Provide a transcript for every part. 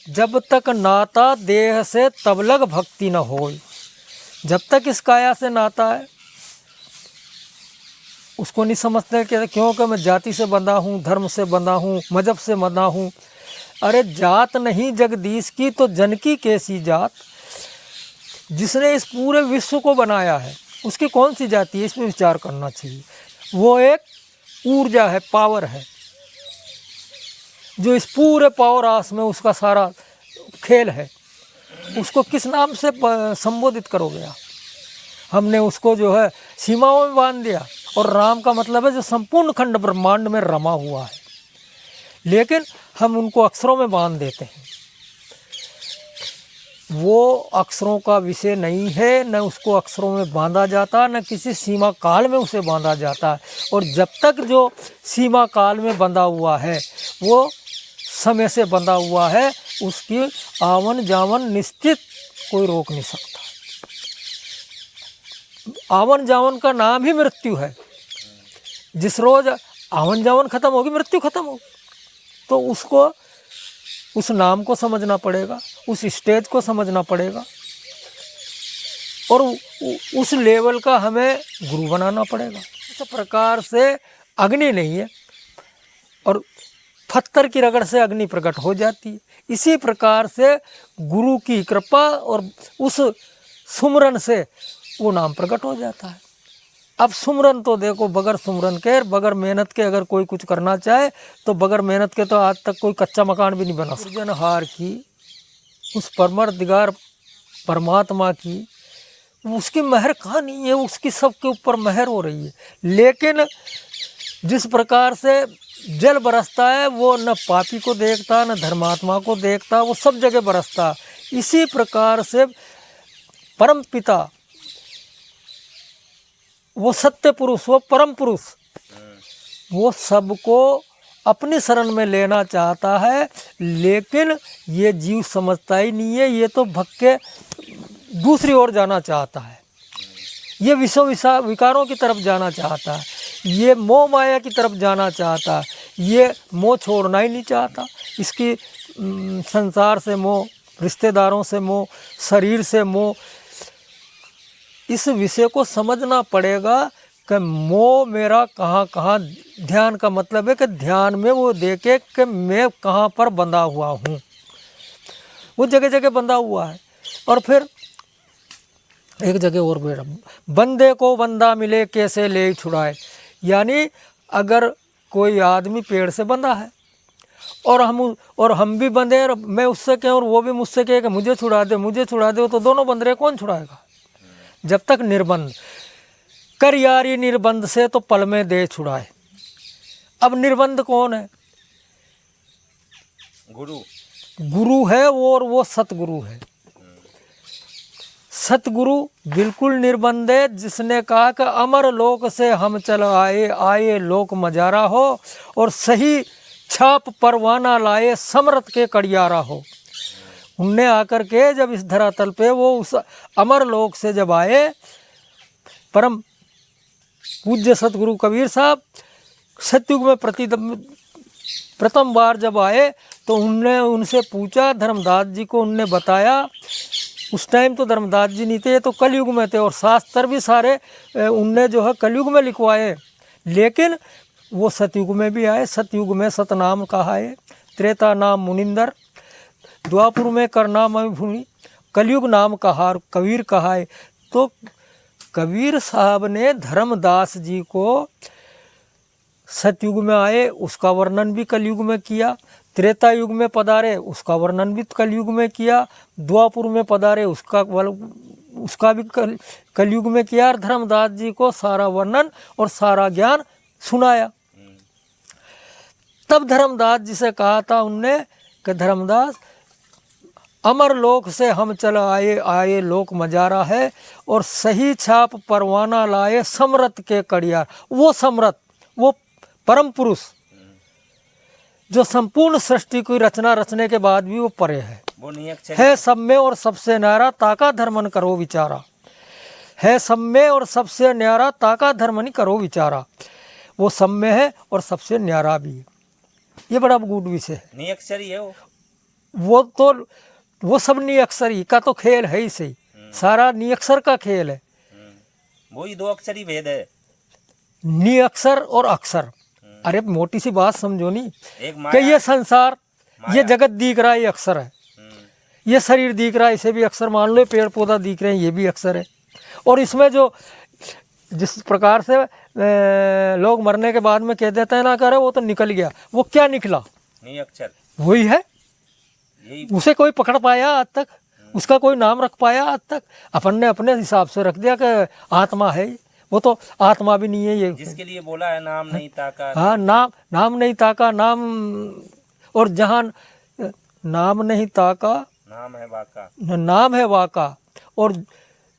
जब तक नाता देह से तब लग भक्ति न होय। जब तक इस काया से नाता है उसको नहीं समझते कि क्योंकि मैं जाति से बंधा हूँ, धर्म से बंधा हूँ, मजहब से बंधा हूँ। अरे जात नहीं जगदीश की तो जन की कैसी जात। जिसने इस पूरे विश्व को बनाया है उसकी कौन सी जाति है, इसमें विचार करना चाहिए। वो एक ऊर्जा है, पावर है, जो इस पूरे पावर आस में उसका सारा खेल है। उसको किस नाम से संबोधित करोगे आप? हमने उसको जो है सीमाओं में बांध दिया। और राम का मतलब है जो संपूर्ण खंड ब्रह्मांड में रमा हुआ है, लेकिन हम उनको अक्षरों में बांध देते हैं। वो अक्षरों का विषय नहीं है, न उसको अक्षरों में बांधा जाता, न किसी सीमा काल में उसे बांधा जाता है। और जब तक जो सीमा काल में बंधा हुआ है वो समय से बंधा हुआ है, उसकी आवन जावन निश्चित कोई रोक नहीं सकता। आवन जावन का नाम ही मृत्यु है। जिस रोज आवन जावन खत्म होगी मृत्यु खत्म होगी। तो उसको उस नाम को समझना पड़ेगा, उस स्टेज को समझना पड़ेगा, और उस लेवल का हमें गुरु बनाना पड़ेगा। इस प्रकार से अग्नि नहीं है और पत्थर की रगड़ से अग्नि प्रकट हो जाती है। इसी प्रकार से गुरु की कृपा और उस सुमरन से वो नाम प्रकट हो जाता है। अब सुमरन तो देखो, बगैर सुमरन के, बगैर मेहनत के अगर कोई कुछ करना चाहे तो बगैर मेहनत के तो आज तक कोई कच्चा मकान भी नहीं बना। सृजनहार की, उस परमदिगार परमात्मा की, उसकी मेहर कहाँ नहीं है? उसकी सबके ऊपर मेहर हो रही है। लेकिन जिस प्रकार से जल बरसता है वो न पापी को देखता न धर्मात्मा को देखता, वो सब जगह बरसता। इसी प्रकार से परम पिता, वो सत्य पुरुष, वो परम पुरुष, वो सबको अपनी शरण में लेना चाहता है। लेकिन ये जीव समझता ही नहीं है। ये तो भक्त के दूसरी ओर जाना चाहता है, ये विषय विकारों की तरफ जाना चाहता है, ये मोह माया की तरफ जाना चाहता है, ये मोह छोड़ना ही नहीं चाहता। इसकी संसार से मोह, रिश्तेदारों से मोह, शरीर से मोह। इस विषय को समझना पड़ेगा कि मोह मेरा कहाँ कहाँ। ध्यान का मतलब है कि ध्यान में वो देखे कि मैं कहाँ पर बंधा हुआ हूँ। वो जगह जगह बंधा हुआ है। और फिर एक जगह और बेटा, बंदे को बंदा मिले कैसे ले छुड़ाए। यानी अगर कोई आदमी पेड़ से बंधा है और हम भी बंधे हैं, मैं उससे कहें और वो भी मुझसे कहे कि मुझे छुड़ा दे, मुझे छुड़ा दे, तो दोनों बंध रहे, कौन छुड़ाएगा? जब तक निर्बंध कर यारी निर्बंध से तो पल में दे छुड़ाए। अब निर्बंध कौन है? गुरु है वो, और वो सतगुरु है। सतगुरु बिल्कुल निर्बंध है, जिसने कहा कि अमर लोक से हम चल आए, आए लोक मजारा हो, और सही छाप परवाना लाए, समरत के कड़ियारा हो। उनने आकर के जब इस धरातल पे वो उस अमर लोक से जब आए, परम पूज्य सतगुरु कबीर साहब सतयुग में प्रथम बार जब आए तो उनने उनसे पूछा, धर्मदास जी को उनने बताया। उस टाइम तो धर्मदास जी नहीं थे, तो कलयुग में थे, और शास्त्र भी सारे उनने जो है कलयुग में लिखवाए। लेकिन वो सतयुग में भी आए। सतयुग में सतनाम कहा है, त्रेता नाम मुनिंदर, द्वापुर में करनाम भूमि, कलयुग नाम कहार कबीर कहा है। तो कबीर साहब ने धर्मदास जी को सतयुग में आए उसका वर्णन भी कलयुग में किया, त्रेता युग में पधारे उसका वर्णन भी कलयुग में किया, द्वापुर में पधारे उसका भी कलयुग में किया, और धर्मदास जी को सारा वर्णन और सारा ज्ञान सुनाया। तब धर्मदास जी से कहा था उनने कि धर्मदास, अमर लोक से हम चल आए, आए लोक मजारा है, और सही छाप परवाना लाए, समरत के कड़ियार। वो समरत, वो परम पुरुष जो संपूर्ण सृष्टि की रचना रचने के बाद भी वो परे है सब में और सबसे न्यारा, ताका धर्मन करो विचारा। है सब में और सबसे न्यारा, ताका धर्मन करो विचारा। वो सब में है और सबसे न्यारा भी है। ये बड़ा गुड विषय है। नियक्षरी है वो, वो सब निअक्षरी का तो खेल है ही सही, सारा निअक्षर का खेल है। वही 2 अक्षरी भेद है, निअक्षर और अक्षर। अरे मोटी सी बात समझो नहीं एक कि माया, ये संसार, ये जगत दिख रहा है, ये अक्षर है। ये शरीर दिख रहा है, इसे भी अक्षर मान लो। पेड़ पौधा दिख रहे हैं, ये भी अक्षर है। और इसमें जो जिस प्रकार से लोग मरने के बाद में कह देते हैं ना, करे वो तो निकल गया, वो क्या निकला? नहीं अक्षर वही है। यही उसे कोई पकड़ पाया आज तक? उसका कोई नाम रख पाया आज तक? अपन ने अपने हिसाब से रख दिया कि आत्मा है। वो तो आत्मा भी नहीं है ये। जिसके लिए बोला है नाम नहीं ताका। हाँ, नाम नहीं ताका, नाम और जहाँ नाम नहीं ताका नाम है वाका, नाम है वाका, और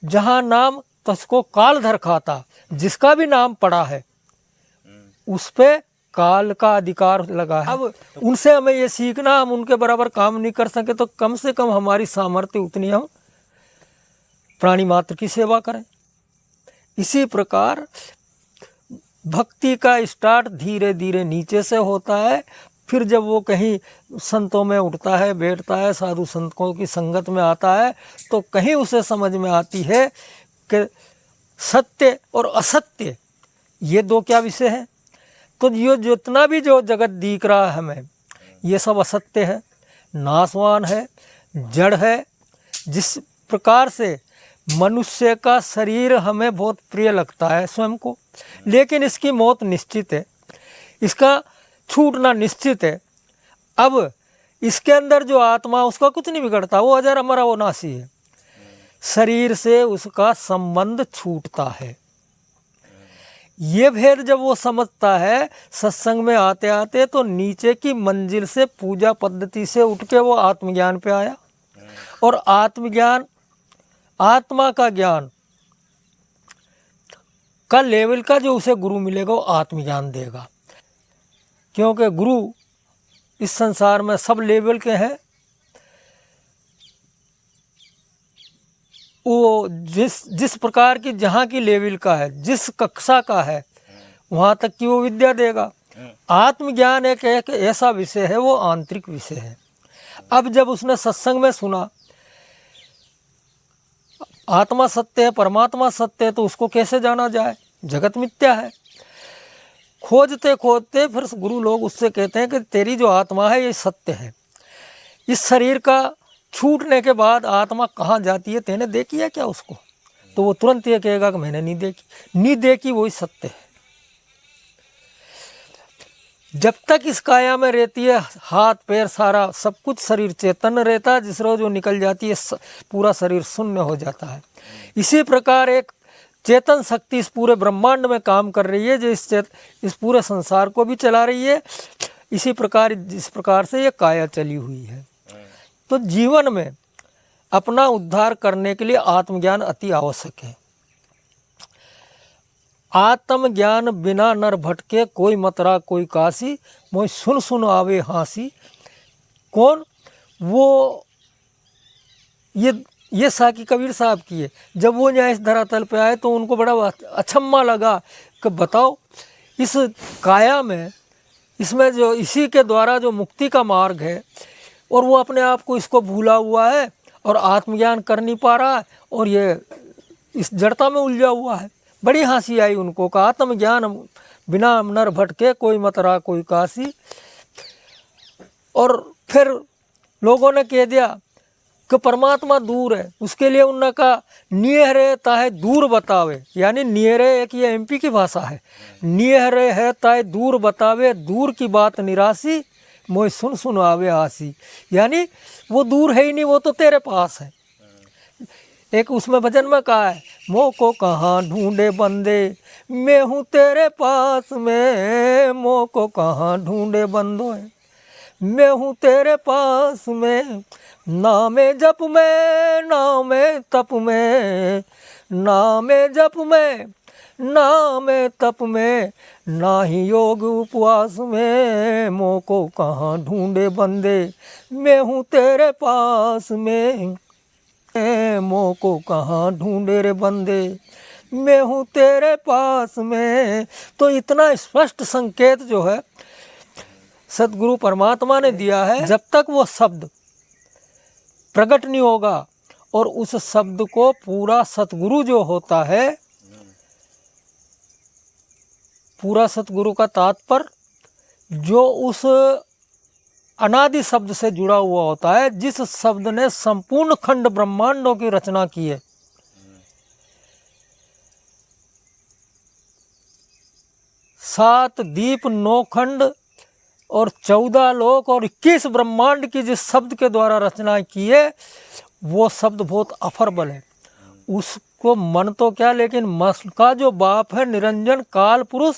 जहाँ नाम तसको काल धर खाता। जिसका भी नाम पड़ा है उस पे काल का अधिकार लगा है। अब उनसे हमें ये सीखना, हम उनके बराबर काम नहीं कर सके तो कम से कम हमारी सामर्थ्य उतनी हम प्राणी मात्र की सेवा करें। इसी प्रकार भक्ति का स्टार्ट धीरे धीरे नीचे से होता है, फिर जब वो कहीं संतों में उठता है, बैठता है, साधु संतों की संगत में आता है, तो कहीं उसे समझ में आती है कि सत्य और असत्य ये दो क्या विषय है। तो ये जितना भी जो जगत दिख रहा है हमें, ये सब असत्य है, नाशवान है, जड़ है। जिस प्रकार से मनुष्य का शरीर हमें बहुत प्रिय लगता है स्वयं को, लेकिन इसकी मौत निश्चित है, इसका छूटना निश्चित है। अब इसके अंदर जो आत्मा, उसका कुछ नहीं बिगड़ता, वो अजर अमर अविनाशी है। शरीर से उसका संबंध छूटता है। ये भेद जब वो समझता है सत्संग में आते आते, तो नीचे की मंजिल से पूजा पद्धति से उठ के वो आत्मज्ञान पे आया। और आत्मज्ञान, आत्मा का ज्ञान का लेवल का जो उसे गुरु मिलेगा वो आत्मज्ञान देगा। क्योंकि गुरु इस संसार में सब लेवल के हैं। वो जिस प्रकार की जहाँ की लेवल का है, जिस कक्षा का है, वहाँ तक की वो विद्या देगा। आत्मज्ञान एक ऐसा विषय है, वो आंतरिक विषय है। अब जब उसने सत्संग में सुना आत्मा सत्य है, परमात्मा सत्य है, तो उसको कैसे जाना जाए? जगत मिथ्या है। खोजते खोजते फिर गुरु लोग उससे कहते हैं कि तेरी जो आत्मा है ये सत्य है। इस शरीर का छूटने के बाद आत्मा कहाँ जाती है, तेने देखी है क्या उसको? तो वो तुरंत ये कहेगा कि मैंने नहीं देखी। नहीं देखी वही सत्य है। जब तक इस काया में रहती है, हाथ पैर सारा सब कुछ शरीर चैतन्य रहता है। जिस रोज वो निकल जाती है पूरा शरीर शून्य हो जाता है। इसी प्रकार एक चेतन शक्ति इस पूरे ब्रह्मांड में काम कर रही है, जो इस पूरे संसार को भी चला रही है। इसी प्रकार जिस प्रकार से ये काया चली हुई है। तो जीवन में अपना उद्धार करने के लिए आत्मज्ञान अति आवश्यक है। आत्मज्ञान बिना नर भटके, कोई मतरा कोई काशी, मोय सुन सुन आवे हाँसी। कौन? वो ये साकी कबीर साहब की है। जब वो न्याय इस धरातल पे आए तो उनको बड़ा अचम्मा लगा कि बताओ, इस काया में, इसमें जो इसी के द्वारा जो मुक्ति का मार्ग है, और वो अपने आप को इसको भूला हुआ है और आत्मज्ञान कर नहीं पा रहा है, और ये इस जड़ता में उलझा हुआ है। बड़ी हंसी आई उनको कि आत्मज्ञान बिना नर भटके, कोई मतरा कोई काशी। और फिर लोगों ने कह दिया कि परमात्मा दूर है, उसके लिए उन्होंने कहा नियहरे ताहे दूर बतावे। यानी नियहरे एक ये एमपी की भाषा है। नियहरे है ताहे दूर बतावे, दूर की बात निराशी, मोय सुन सुन आवे आसी। यानी वो दूर है ही नहीं, वो तो तेरे पास है। एक उसमें भजन में कहा है, मोह को कहाँ ढूंढे बंदे, मैं हूँ तेरे पास में। मोह को कहाँ ढूंढे बंदो, मैं हूँ तेरे पास में। नामे जप में, नामे तप में, नामे जप में, नामे तप में, ना ही योग उपवास में। मोह को कहाँ ढूंढे बंदे, मैं हूँ तेरे पास में। मोह को कहाँ ढूंढे रे बंदे, मैं हूँ तेरे पास में। तो इतना स्पष्ट संकेत जो है सदगुरु परमात्मा ने दिया है। जब तक वो शब्द प्रकट नहीं होगा। और उस शब्द को पूरा सतगुरु जो होता है, पूरा सतगुरु का तात्पर्य जो उस अनादि शब्द से जुड़ा हुआ होता है, जिस शब्द ने संपूर्ण खंड ब्रह्मांडों की रचना की है। सात दीप, 9 खंड और 14 लोक और 21 ब्रह्मांड की जिस शब्द के द्वारा रचना की है, वो शब्द बहुत अफरबल है। उसको मन तो क्या, लेकिन मस का जो बाप है निरंजन काल पुरुष,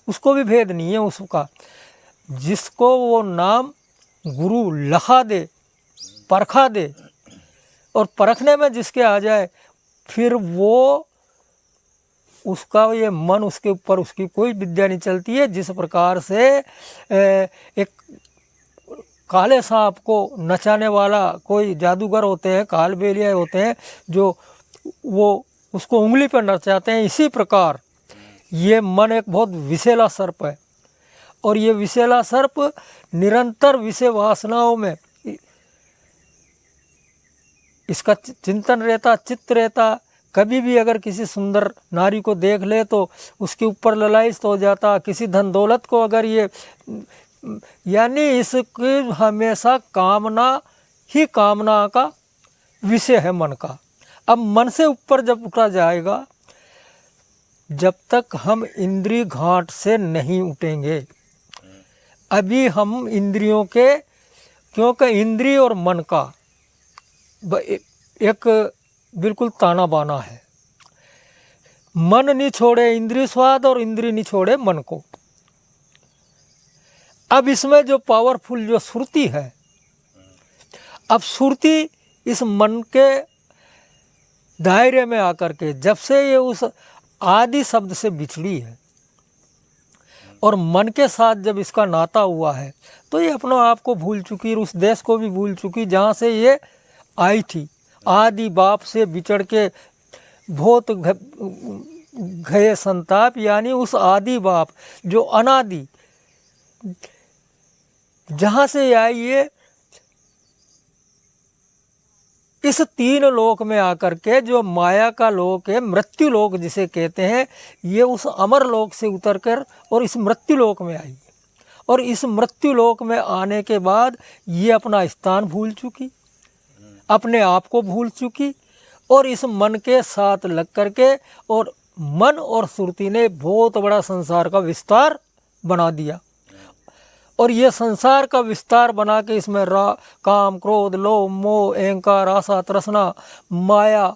उसको भी भेद नहीं है उसका। जिसको वो नाम गुरु लखा दे, परखा दे, और परखने में जिसके आ जाए, फिर वो उसका ये मन, उसके ऊपर उसकी कोई विद्या नहीं चलती है। जिस प्रकार से एक काले सांप को नचाने वाला कोई जादूगर होते हैं, कालबेलिया होते हैं, जो वो उसको उंगली पर नचाते हैं, इसी प्रकार ये मन एक बहुत विषैला सर्प है। और ये विषैला सर्प निरंतर विषय वासनाओं में इसका चिंतन रहता, चित्त रहता। कभी भी अगर किसी सुंदर नारी को देख ले तो उसके ऊपर ललायित हो जाता, किसी धन दौलत को अगर ये, यानी इसकी हमेशा कामना ही कामना का विषय है मन का। अब मन से ऊपर जब उठा जाएगा, जब तक हम इंद्रिय घाट से नहीं उठेंगे, अभी हम इंद्रियों के, क्योंकि इंद्रिय और मन का एक बिल्कुल ताना बाना है। मन नहीं छोड़े इंद्रिय स्वाद और इंद्रिय नहीं छोड़े मन को। अब इसमें जो पावरफुल जो श्रुति है, अब श्रुति इस मन के दायरे में आकर के जब से ये उस आदि शब्द से बिछड़ी है और मन के साथ जब इसका नाता हुआ है, तो ये अपना आप को भूल चुकी, उस देश को भी भूल चुकी जहाँ से ये आई थी। आदि बाप से बिछड़ के बहुत गए संताप, यानी उस आदि बाप जो अनादि जहाँ से आई, ये इस 3 लोक में आकर के, जो माया का लोक है, मृत्यु लोक जिसे कहते हैं, ये उस अमर लोक से उतर कर और इस मृत्यु लोक में आई। और इस मृत्यु लोक में आने के बाद ये अपना स्थान भूल चुकी, अपने आप को भूल चुकी, और इस मन के साथ लग करके, और मन और श्रुति ने बहुत बड़ा संसार का विस्तार बना दिया। और ये संसार का विस्तार बना के इसमें काम, क्रोध, लोभ, मोह, अहंकार, आशा, तृष्णा, माया,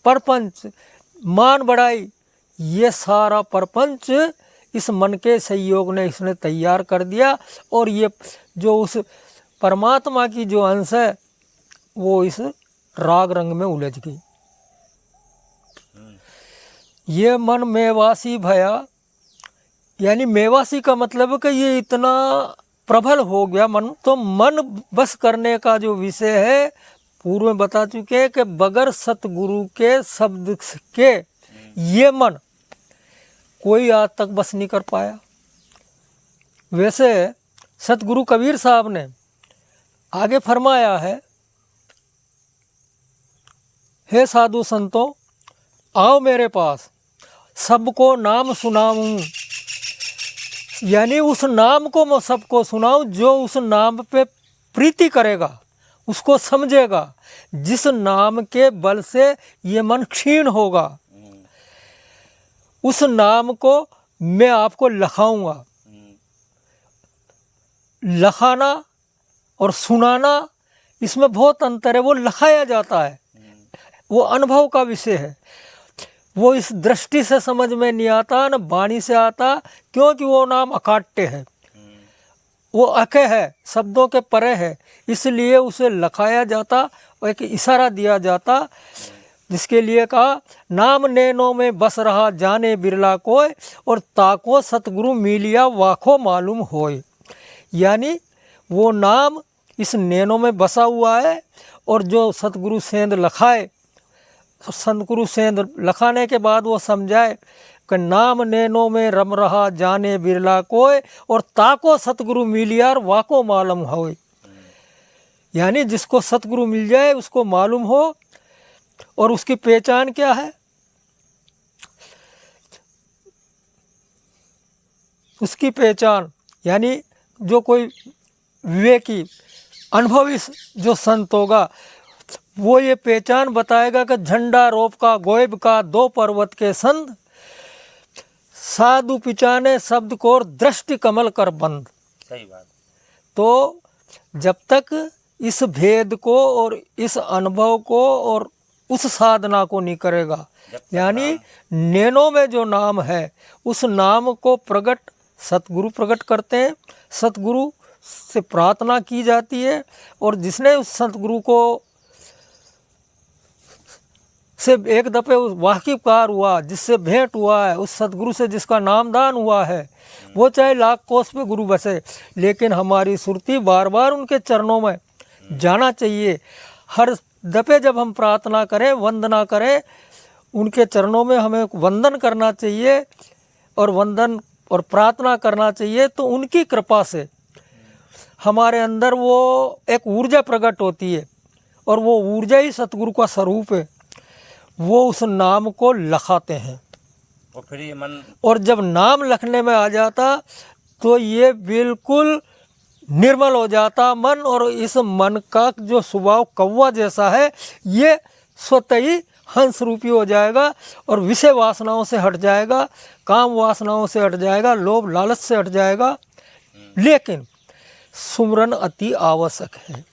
परपंच, मान बढ़ाई, ये सारा परपंच इस मन के सहयोग ने इसने तैयार कर दिया। और ये जो उस परमात्मा की जो अंश है, वो इस राग रंग में उलझ गई। ये मन मेवासी भया, यानी मेवासी का मतलब है कि ये इतना प्रबल हो गया मन। तो मन बस करने का जो विषय है, पूर्व में बता चुके हैं कि बगैर सतगुरु के शब्द के ये मन कोई आज तक बस नहीं कर पाया। वैसे सतगुरु कबीर साहब ने आगे फरमाया है, हे साधु संतों आओ मेरे पास, सबको नाम सुनाऊं। यानी उस नाम को मैं सबको सुनाऊं, जो उस नाम पे प्रीति करेगा, उसको समझेगा, जिस नाम के बल से ये मन क्षीण होगा, उस नाम को मैं आपको लखाऊंगा। लखाना और सुनाना, इसमें बहुत अंतर है। वो लखाया जाता है, वो अनुभव का विषय है, वो इस दृष्टि से समझ में नहीं आता, न वाणी से आता, क्योंकि वो नाम अकाट्य है, वो अके है, शब्दों के परे है, इसलिए उसे लखाया जाता और एक इशारा दिया जाता, जिसके लिए कहा नाम नैनों में बस रहा जाने बिरला कोय, और ताको सतगुरु मिलिया वाखो मालूम होय। यानी वो नाम इस नैनों में बसा हुआ है, और जो सतगुरु सेंध लखाए, सतगुरु सेंध लखाने के बाद वो समझाए कि नाम नैनों में रम रहा जाने बिरला कोय, और ताको सतगुरु मिलियार वाको मालूम होय। यानी जिसको सतगुरु मिल जाए उसको मालूम हो। और उसकी पहचान क्या है? उसकी पहचान यानी जो कोई विवेकी अनुभवी जो संत होगा वो ये पहचान बताएगा कि झंडा रोप का गोयब का दो पर्वत के संग, साधु पिचाने शब्द को दृष्टि कमल कर बंद। सही बात। तो जब तक इस भेद को और इस अनुभव को और उस साधना को नहीं करेगा, यानी नैनों में जो नाम है उस नाम को प्रकट सतगुरु प्रकट करते हैं, सतगुरु से प्रार्थना की जाती है। और जिसने उस सतगुरु को से एक दफे वाकिफकार हुआ, जिससे भेंट हुआ है, उस सतगुरु से जिसका नामदान हुआ है, वो चाहे लाख कोस पे गुरु बसे, लेकिन हमारी सुरती बार बार उनके चरणों में जाना चाहिए। हर दफे जब हम प्रार्थना करें, वंदना करें, उनके चरणों में हमें वंदन करना चाहिए और वंदन और प्रार्थना करना चाहिए। तो उनकी कृपा से हमारे अंदर वो एक ऊर्जा प्रकट होती है और वो ऊर्जा ही सतगुरु का स्वरूप है। वो उस नाम को लखाते हैं और फिर ये मन, और जब नाम लिखने में आ जाता तो ये बिल्कुल निर्मल हो जाता मन। और इस मन का जो स्वभाव कौवा जैसा है ये स्वतः ही हंस रूपी हो जाएगा और विषय वासनाओं से हट जाएगा, काम वासनाओं से हट जाएगा, लोभ लालच से हट जाएगा। लेकिन सुमरन अति आवश्यक है।